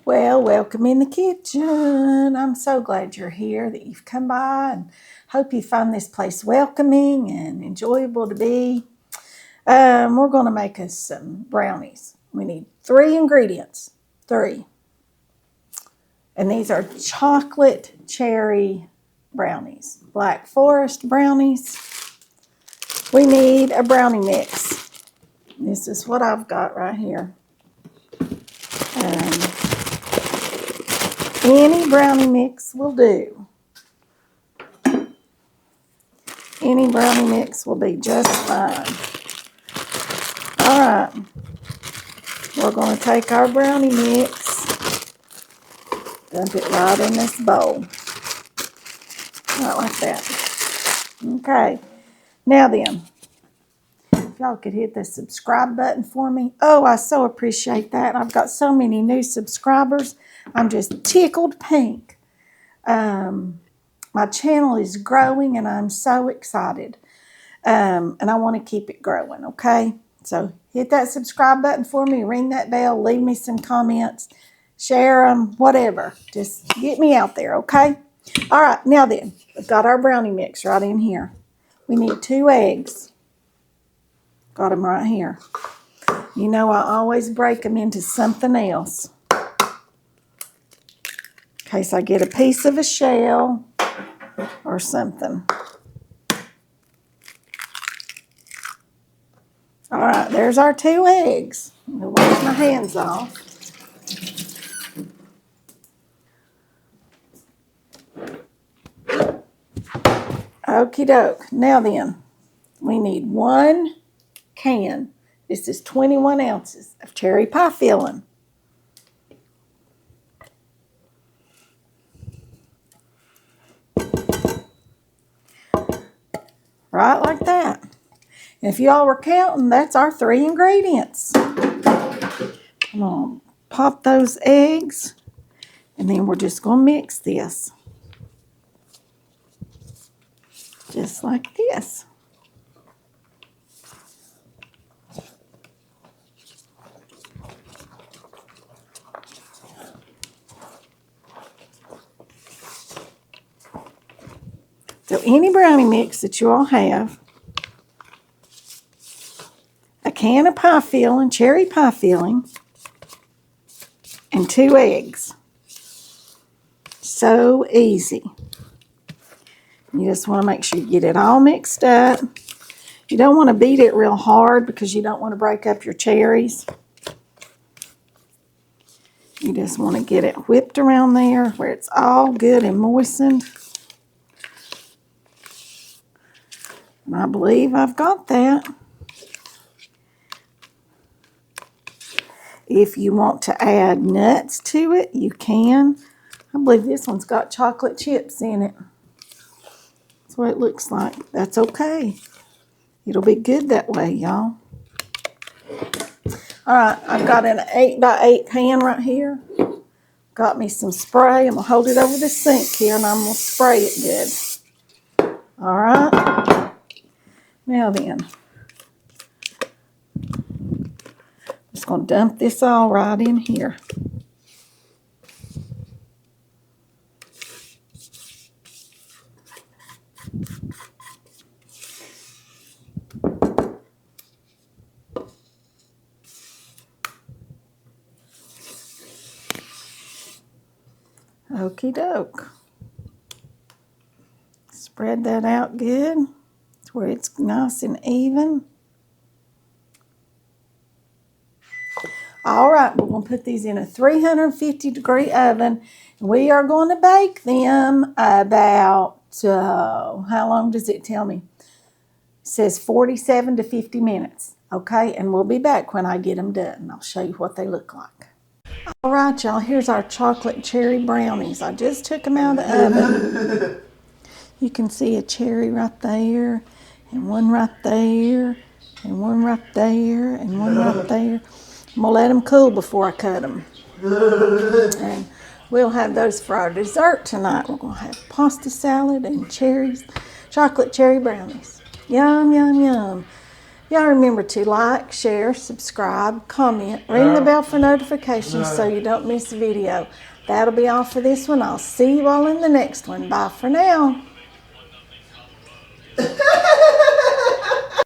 Well, welcome in the kitchen. I'm so glad you're here, that you've come by, and hope you find this place welcoming and enjoyable to be. We're going to make us some brownies. We need 3 ingredients. 3. And these are chocolate cherry brownies. Black forest brownies. We need a brownie mix. This is what I've got right here. Any brownie mix will do. Any brownie mix will be just fine. All right. We're going to take our brownie mix, dump it right in this bowl. Right like that. Okay. Now then, if y'all could hit the subscribe button for me. Oh, I so appreciate that. I've got so many new subscribers. I'm just tickled pink. My channel is growing and I'm so excited. And I want to keep it growing, okay? So hit that subscribe button for me, ring that bell, leave me some comments, share them, whatever. Just get me out there, okay? All right, now then, we've got our brownie mix right in here. We need 2 eggs. Got them right here. You know, I always break them into something else, in case I get a piece of a shell or something. All right, there's our 2 eggs. I'll wash my hands off. Okie doke. Now then, we need 1 can. This is 21 ounces of cherry pie filling. Right like that. And if y'all were counting, that's our 3 ingredients. I'm going to pop those eggs, and then we're just going to mix this. Just like this. So any brownie mix that you all have, a can of pie filling, cherry pie filling, and 2 eggs. So easy. You just want to make sure you get it all mixed up. You don't want to beat it real hard because you don't want to break up your cherries. You just want to get it whipped around there where it's all good and moistened. And I believe I've got that. If you want to add nuts to it, you can. I believe this one's got chocolate chips in it. That's what it looks like. That's okay. It'll be good that way, y'all. All right, I've got an 8x8 pan right here. Got me some spray. I'm going to hold it over the sink here, and I'm going to spray it good. All right. Now then, I'm just going to dump this all right in here. Okie doke. Spread that out good to where it's nice and even. All right, we're going to put these in a 350-degree oven. And we are going to bake them about, how long does it tell me? It says 47 to 50 minutes. Okay, and we'll be back when I get them done. I'll show you what they look like. All right, y'all, here's our chocolate cherry brownies. I just took them out of the oven. You can see a cherry right there, and one right there, and one right there, and one right there. I'm going to let them cool before I cut them. And we'll have those for our dessert tonight. We're going to have pasta salad and cherries, chocolate cherry brownies. Yum, yum, yum. Y'all remember to like, share, subscribe, comment, ring the bell for notifications so you don't miss a video. That'll be all for this one. I'll see you all in the next one. Bye for now.